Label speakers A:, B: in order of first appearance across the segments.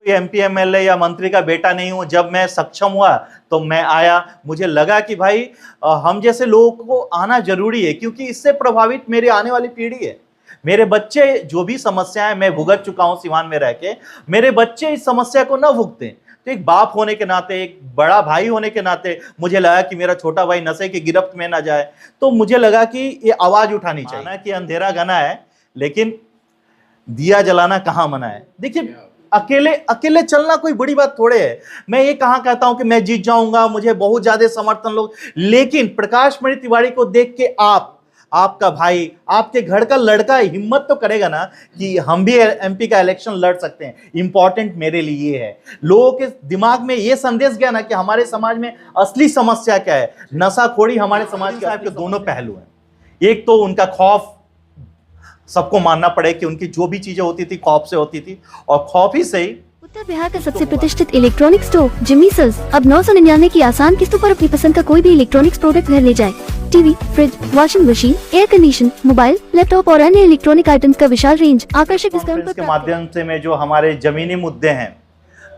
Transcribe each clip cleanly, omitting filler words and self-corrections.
A: MP MLA या मंत्री का बेटा नहीं हूं। जब मैं सक्षम हुआ तो मैं आया, मुझे लगा कि भाई हम जैसे लोगों को आना जरूरी है, क्योंकि इससे प्रभावित मेरी आने वाली पीढ़ी है। मेरे बच्चे जो भी समस्याएं मैं भुगत चुका हूं सिवान में रह के, मेरे बच्चे इस समस्या को न भुगतें। तो एक बाप होने के नाते, एक बड़ा भाई होने के नाते मुझे लगा कि मेरा छोटा भाई नशे की गिरफ्त में ना जाए। तो मुझे लगा कि ये आवाज उठानी चाहिए कि अंधेरा घना है लेकिन दिया जलाना कहां मना है। देखिए, अकेले अकेले चलना कोई बड़ी बात थोड़े है। मैं ये कहां कहता हूं कि मैं जीत जाऊंगा, मुझे बहुत ज्यादा समर्थन लोग, लेकिन प्रकाश मणि तिवारी को देख के आपका भाई, आपके घर का लड़का हिम्मत तो करेगा ना कि हम भी एमपी का इलेक्शन लड़ सकते हैं। इंपॉर्टेंट मेरे लिए ये है, लोगों के दिमाग में ये संदेश गया ना कि हमारे समाज में असली समस्या क्या है। नशाखोरी हमारे समाज के दोनों पहलू हैं। एक तो उनका खौफ, सबको मानना पड़े कि उनकी जो भी चीजें होती थी खौफ से होती थी, और खौफ ही सही।
B: उत्तर बिहार का सबसे प्रतिष्ठित इलेक्ट्रॉनिक स्टोर जिमी सेल्स अब 999 की आसान किस्तों पर अपनी पसंद का कोई भी इलेक्ट्रॉनिक्स प्रोडक्ट घर ले जाए। TV, fridge, washing machine, air condition, mobile, laptop और अन्य इलेक्ट्रॉनिक आइटम्स का विशाल रेंज आकर्षक डिस्काउंट
A: के माध्यम से मैं जो हमारे जमीनी मुद्दे हैं,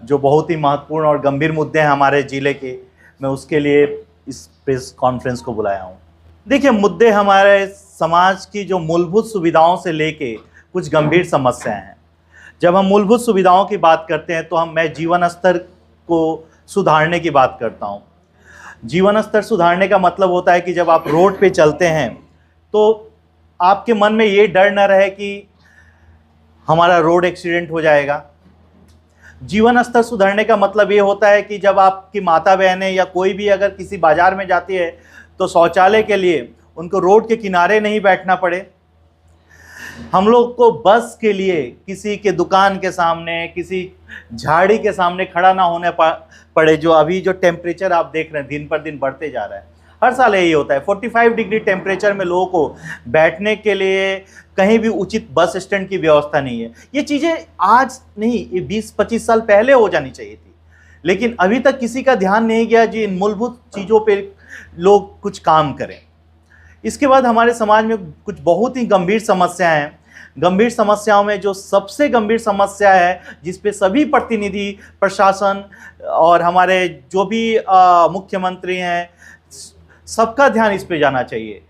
A: जो बहुत ही महत्वपूर्ण और गंभीर मुद्दे हैं हमारे जिले के, मैं उसके लिए इस प्रेस कॉन्फ्रेंस को बुलाया हूँ। देखिए, मुद्दे हमारे समाज की जो मूलभूत सुविधाओं से लेके कुछ गंभीर समस्याएं हैं। जब हम मूलभूत सुविधाओं की बात करते हैं तो मैं जीवन स्तर को सुधारने की बात करता हूं। जीवन स्तर सुधारने का मतलब होता है कि जब आप रोड पे चलते हैं तो आपके मन में ये डर न रहे कि हमारा रोड एक्सीडेंट हो जाएगा। जीवन स्तर सुधारने का मतलब ये होता है कि जब आपकी माता बहनें या कोई भी अगर किसी बाजार में जाती है तो शौचालय के लिए उनको रोड के किनारे नहीं बैठना पड़े। हम लोग को बस के लिए किसी के दुकान के सामने, किसी झाड़ी के सामने खड़ा ना होने पड़े। जो अभी जो टेम्परेचर आप देख रहे हैं दिन पर दिन बढ़ते जा रहा है, हर साल यही होता है। 45 डिग्री टेम्परेचर में लोगों को बैठने के लिए कहीं भी उचित बस स्टैंड की व्यवस्था नहीं है। ये चीज़ें आज नहीं, ये 20-25 साल पहले हो जानी चाहिए थी, लेकिन अभी तक किसी का ध्यान नहीं गया जी इन मूलभूत चीज़ों पे लोग कुछ काम करें। इसके बाद हमारे समाज में कुछ बहुत ही गंभीर समस्याएं हैं। गंभीर समस्याओं में जो सबसे गंभीर समस्या है, जिस पे सभी प्रतिनिधि, प्रशासन और हमारे जो भी मुख्यमंत्री हैं, सबका ध्यान इस पे जाना चाहिए।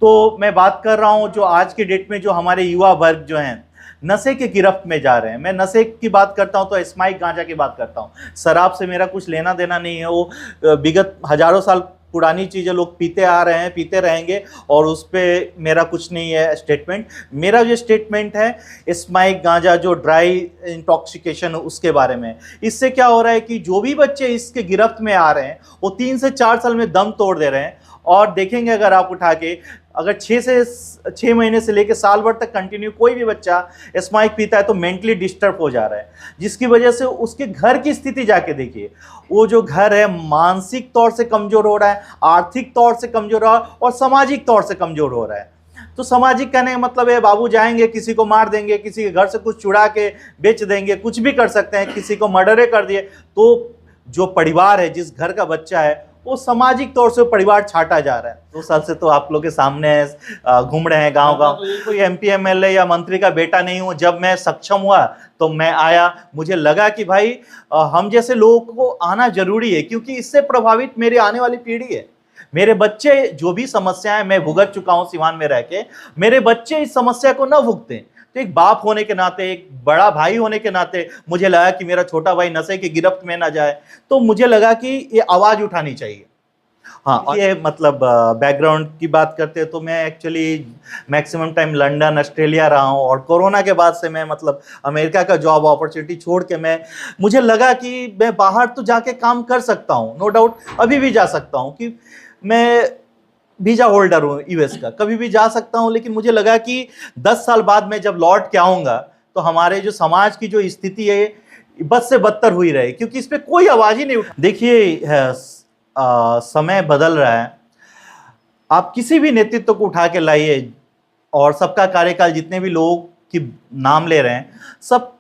A: तो मैं बात कर रहा हूं जो आज के डेट में जो हमारे युवा वर्ग जो हैं नशे के गिरफ्त में जा रहे हैं। मैं नशे की बात करता हूं तो स्माइक गांजा की बात करता हूं। शराब से मेरा कुछ लेना देना नहीं है, वो विगत हजारों साल पुरानी चीज़ें लोग पीते आ रहे हैं, पीते रहेंगे, और उस पर मेरा कुछ नहीं है स्टेटमेंट। मेरा जो स्टेटमेंट है स्माइक गांजा जो ड्राई इंटॉक्सिकेशन उसके बारे में। इससे क्या हो रहा है कि जो भी बच्चे इसके गिरफ्त में आ रहे हैं वो 3 से 4 साल में दम तोड़ दे रहे हैं। और देखेंगे अगर आप उठा के, अगर 6 महीने से लेकर साल भर तक कंटिन्यू कोई भी बच्चा स्माइक पीता है तो मेंटली डिस्टर्ब हो जा रहा है, जिसकी वजह से उसके घर की स्थिति जाके देखिए। वो जो घर है मानसिक तौर से कमज़ोर हो रहा है, आर्थिक तौर से कमज़ोर हो रहा है और सामाजिक तौर से कमज़ोर हो रहा है। तो सामाजिक कहने का मतलब है बाबू जाएंगे, किसी को मार देंगे, किसी के घर से कुछ चुरा के बेच देंगे, कुछ भी कर सकते हैं, किसी को मर्डरे कर दिए। तो जो परिवार है, जिस घर का बच्चा है, वो सामाजिक तौर से परिवार छाटा जा रहा है। 2 साल से तो आप लोग के सामने घूम रहे हैं गांव-गांव। कोई एमपी एमएलए या मंत्री का बेटा नहीं हूं। जब मैं सक्षम हुआ तो मैं आया, मुझे लगा कि भाई हम जैसे लोगों को आना जरूरी है, क्योंकि इससे प्रभावित मेरी आने वाली पीढ़ी है। मेरे बच्चे जो भी समस्याएं मैं भुगत चुका हूं सिवान में रह के, मेरे बच्चे इस समस्या को न भुगतें। तो एक बाप होने के नाते, एक बड़ा भाई होने के नाते मुझे लगा कि मेरा छोटा भाई नशे की गिरफ्त में ना जाए। तो मुझे लगा कि ये आवाज़ उठानी चाहिए। हाँ, ये मतलब बैकग्राउंड की बात करते हैं तो मैं actually maximum time London, Australia रहा हूँ, और कोरोना के बाद से मैं मतलब अमेरिका का जॉब अपॉर्चुनिटी छोड़ के मुझे लगा कि मैं बाहर तो जाके काम कर सकता हूँ, नो डाउट अभी भी जा सकता हूँ, कि मैं वीज़ा होल्डर हूँ यूएस का, कभी भी जा सकता हूँ। लेकिन मुझे लगा कि 10 साल बाद मैं जब लौट के आऊँगा तो हमारे जो समाज की जो स्थिति है बद से बदतर हुई रहे, क्योंकि इस पर कोई आवाज़ ही नहीं उठा। देखिए, समय बदल रहा है। आप किसी भी नेतृत्व को उठा के लाइए और सबका कार्यकाल, जितने भी लोग की नाम ले रहे हैं, सब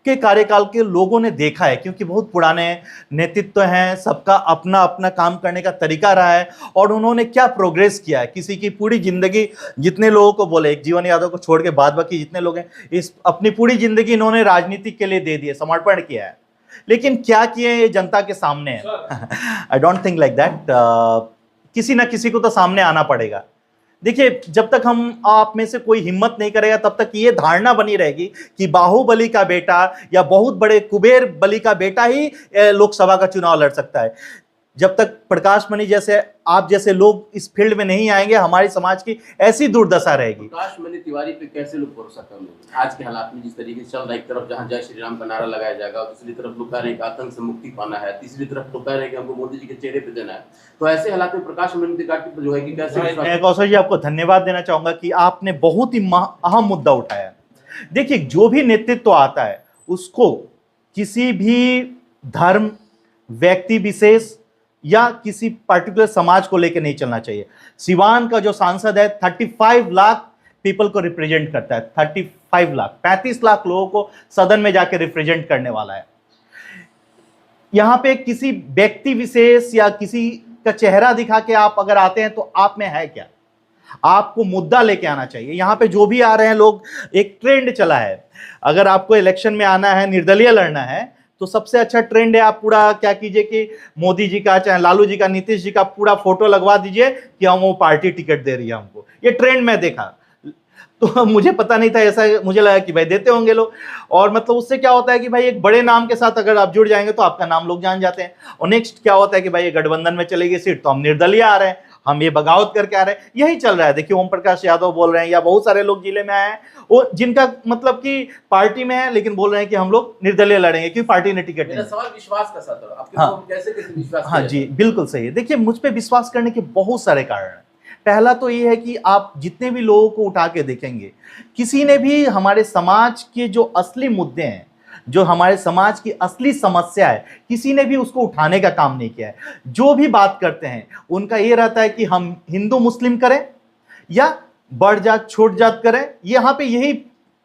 A: के कार्यकाल के लोगों ने देखा है, क्योंकि बहुत पुराने नेतृत्व हैं, सबका अपना अपना काम करने का तरीका रहा है और उन्होंने क्या प्रोग्रेस किया है। किसी की पूरी जिंदगी, जितने लोगों को बोले, एक जीवन यादव को छोड़ के बाद बाकी जितने लोग हैं, इस अपनी पूरी जिंदगी इन्होंने राजनीति के लिए दे दी है, समर्पण किया है, लेकिन क्या किए ये जनता के सामने है। I don't think like that. किसी ना किसी को तो सामने आना पड़ेगा। देखिए, जब तक हम आप में से कोई हिम्मत नहीं करेगा तब तक ये धारणा बनी रहेगी कि बाहुबली का बेटा या बहुत बड़े कुबेर बली का बेटा ही लोकसभा का चुनाव लड़ सकता है। जब तक प्रकाश मणि जैसे, आप जैसे लोग इस फील्ड में नहीं आएंगे, हमारे समाज की ऐसी दुर्दशा रहेगी।
C: प्रकाश मणि तिवारी पे कैसे लोग भरोसा कर लेंगे आज के हालात में? जिस तरीके से चल रहा है, एक तरफ जहां जय श्री राम का नारा लगाया जाएगा और दूसरी तरफ लोग कह रहे हैं कि आतंक से मुक्ति पाना है, तीसरी तरफ लोग कह रहे हैं कि हमको मोदी जी के चेहरे पे देना है। तो ऐसे हालात में प्रकाश मणि तिवारी पर जो है कि कैसे?
A: मैं कौशल जी आपको धन्यवाद देना चाहूंगा कि आपने बहुत ही अहम मुद्दा उठाया। देखिए, जो भी नेतृत्व आता है उसको किसी भी धर्म, व्यक्ति विशेष या किसी पर्टिकुलर समाज को लेकर नहीं चलना चाहिए। सिवान का जो सांसद है 35 लाख पीपल को रिप्रेजेंट करता है। 35 लाख, 35 लाख लोगों को सदन में जाकर रिप्रेजेंट करने वाला है। यहां पे किसी व्यक्ति विशेष या किसी का चेहरा दिखा के आप अगर आते हैं तो आप में है क्या? आपको मुद्दा लेके आना चाहिए। यहां पे जो भी आ रहे हैं लोग, एक ट्रेंड चला है, अगर आपको इलेक्शन में आना है, निर्दलीय लड़ना है, तो सबसे अच्छा ट्रेंड है आप पूरा क्या कीजिए कि मोदी जी का, चाहे लालू जी का, नीतीश जी का पूरा फोटो लगवा दीजिए कि हम वो पार्टी टिकट दे रही है हमको। ये ट्रेंड मैं देखा, तो मुझे पता नहीं था ऐसा, मुझे लगा कि भाई देते होंगे लोग। और मतलब उससे क्या होता है कि भाई एक बड़े नाम के साथ अगर आप जुड़ जाएंगे तो आपका नाम लोग जान जाते हैं। और नेक्स्ट क्या होता है कि भाई ये गठबंधन में चलेगी सीट तो हम निर्दलीय आ रहे हैं, हम ये बगावत करके आ रहे हैं, यही चल रहा है। देखिए, ओम प्रकाश यादव बोल रहे हैं या बहुत सारे लोग जिले में आए हैं वो जिनका मतलब कि पार्टी में है लेकिन बोल रहे हैं कि हम लोग निर्दलीय लड़ेंगे क्योंकि पार्टी ने टिकट नहीं।
C: सवाल विश्वास का था, आपके
A: हाँ,
C: कैसे विश्वास?
A: हाँ जी, बिल्कुल सही है। देखिए, मुझ पे विश्वास करने के बहुत सारे कारण हैं। पहला तो ये है कि आप जितने भी लोगों को उठा के देखेंगे, किसी ने भी हमारे समाज के जो असली मुद्दे हैं, जो हमारे समाज की असली समस्या है, किसी ने भी उसको उठाने का काम नहीं किया है। जो भी बात करते हैं उनका ये रहता है कि हम हिंदू मुस्लिम करें या बड़ जात छोट जात करें। यहाँ पे यही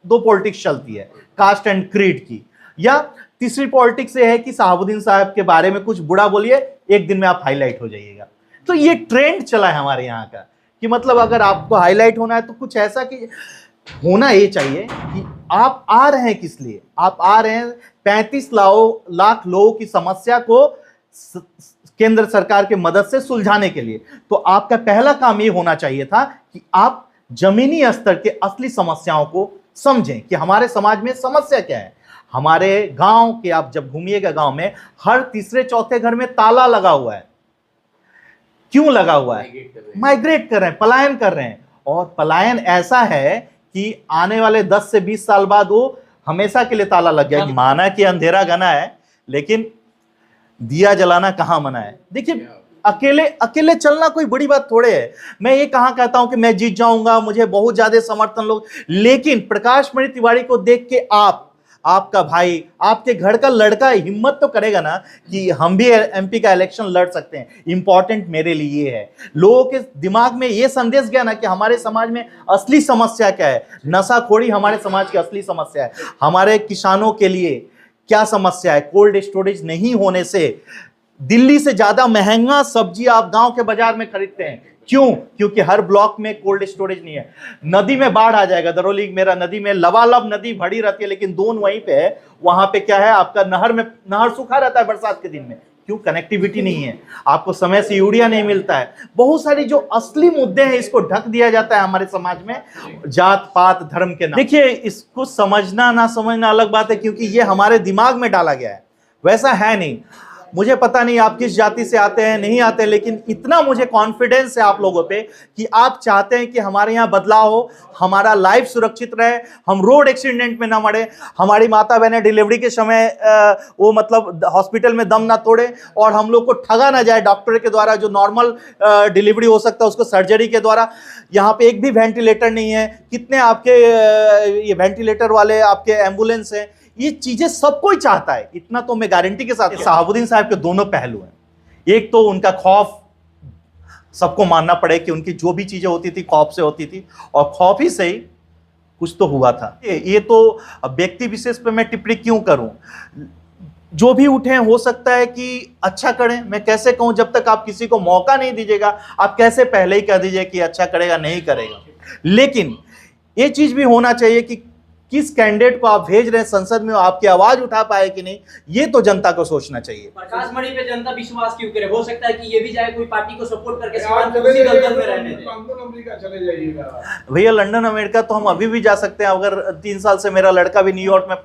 A: दो पॉलिटिक्स चलती है, कास्ट एंड क्रीड की। या तीसरी पॉलिटिक्स ये है कि शहाबुद्दीन साहब के बारे में कुछ बुरा बोलिए, एक दिन में आप हाईलाइट हो जाइएगा। तो ये ट्रेंड चला है हमारे यहाँ का कि मतलब अगर आपको हाईलाइट होना है तो कुछ ऐसा कि होना ये चाहिए कि आप आ रहे हैं किस लिए? आप आ रहे हैं 35 लाख लोगों की समस्या को केंद्र सरकार की मदद से सुलझाने के लिए। तो आपका पहला काम ये होना चाहिए था कि आप जमीनी स्तर के असली समस्याओं को समझें कि हमारे समाज में समस्या क्या है। हमारे गांव के, आप जब घूमिएगा गांव में, हर तीसरे चौथे घर में ताला लगा हुआ है। क्यों लगा हुआ है? माइग्रेट कर रहे हैं, पलायन कर रहे हैं। और पलायन ऐसा है कि आने वाले 10 से 20 साल बाद वो हमेशा के लिए ताला लग गया। माना कि अंधेरा घना है लेकिन दिया जलाना कहां मना है। देखिए, अकेले चलना कोई बड़ी बात थोड़े है। मैं ये कहां कहता हूं कि मैं जीत जाऊंगा, मुझे बहुत ज्यादा समर्थन लोग, लेकिन प्रकाश मणि तिवारी को देख के आपका भाई, आपके घर का लड़का हिम्मत तो करेगा ना कि हम भी एमपी का इलेक्शन लड़ सकते हैं। इंपॉर्टेंट मेरे लिए ये है, लोगों के दिमाग में ये संदेश गया ना कि हमारे समाज में असली समस्या क्या है। नशाखोरी हमारे समाज की असली समस्या है। हमारे किसानों के लिए क्या समस्या है? कोल्ड स्टोरेज नहीं होने से दिल्ली से ज्यादा महंगा सब्जी आप गांव के बाजार में खरीदते हैं। क्यों? क्योंकि हर ब्लॉक में कोल्ड स्टोरेज नहीं है। नदी में बाढ़ आ जाएगा, दरौली मेरा नदी में लबालब नदी भरी रहती है लेकिन दोन वहीं पे है। वहां पे क्या है, आपका नहर सूखा रहता है बरसात के दिन में। क्यों? कनेक्टिविटी नहीं है, आपको समय से यूरिया नहीं मिलता है। बहुत सारी जो असली मुद्दे हैं इसको ढक दिया जाता है हमारे समाज में जात पात धर्म के नाम। देखिए, इसको समझना ना समझना अलग बात है क्योंकि ये हमारे दिमाग में डाला गया है, वैसा है नहीं। मुझे पता नहीं आप किस जाति से आते हैं, नहीं आते, लेकिन इतना मुझे कॉन्फिडेंस है आप लोगों पे कि आप चाहते हैं कि हमारे यहाँ बदलाव हो, हमारा लाइफ सुरक्षित रहे, हम रोड एक्सीडेंट में ना मरे, हमारी माता बहनें डिलीवरी के समय वो मतलब हॉस्पिटल में दम ना तोड़े और हम लोग को ठगा ना जाए डॉक्टर के द्वारा। जो नॉर्मल डिलीवरी हो सकता है उसको सर्जरी के द्वारा। यहाँ पे एक भी वेंटिलेटर नहीं है। कितने आपके ये वेंटिलेटर वाले आपके एम्बुलेंस हैं। ये चीजें सब कोई चाहता है, इतना तो मैं गारंटी के साथ। शहाबुद्दीन साहब के दोनों पहलू हैं। एक तो उनका खौफ, सबको मानना पड़े कि उनकी जो भी चीजें होती थी खौफ से होती थी और खौफ ही सही कुछ तो हुआ था। ये तो व्यक्ति विशेष पे मैं टिप्पणी क्यों करूं? जो भी उठे हैं, हो सकता है कि अच्छा करें। मैं कैसे कहूं, जब तक आप किसी को मौका नहीं दीजिएगा, आप कैसे पहले ही कह दीजिए कि अच्छा करेगा, नहीं करेगा। लेकिन ये चीज भी होना चाहिए कि किस कैंडिडेट को आप भेज रहे हैं संसद में, आपकी आवाज उठा पाए कि नहीं, ये तो जनता को सोचना चाहिए।
D: प्रकाश मणि पे जनता विश्वास क्यों करे? हो सकता है कि ये भी जाए कोई पार्टी को सपोर्ट करके सीमांत उसी दलदल में रहने दे।
E: लंदन अमेरिका चले जाइएगा
A: भैया, लंदन अमेरिका तो हम अभी भी जा सकते हैं। अगर 3 साल से मेरा लड़का भी न्यूयॉर्क में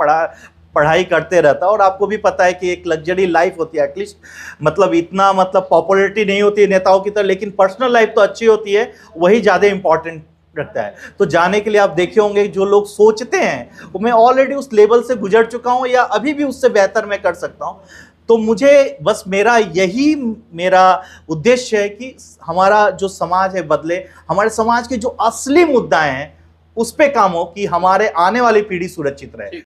A: पढ़ाई करते रहता, और आपको भी पता है कि एक लग्जरी लाइफ होती है, एटलीस्ट मतलब इतना मतलब पॉपुलैरिटी नहीं होती है नेताओं की तरह, लेकिन पर्सनल लाइफ तो अच्छी होती है, वही ज़्यादा इंपॉर्टेंट रखता है। तो जाने के लिए आप देखे होंगे जो लोग सोचते हैं, वो मैं ऑलरेडी उस लेवल से गुजर चुका हूँ, या अभी भी उससे बेहतर मैं कर सकता हूँ। तो मुझे बस मेरा उद्देश्य है कि हमारा जो समाज है बदले, हमारे समाज के जो असली मुद्दा हैं उस पे काम हो, कि हमारे आने वाली पीढ़ी सुरक्षित रहे।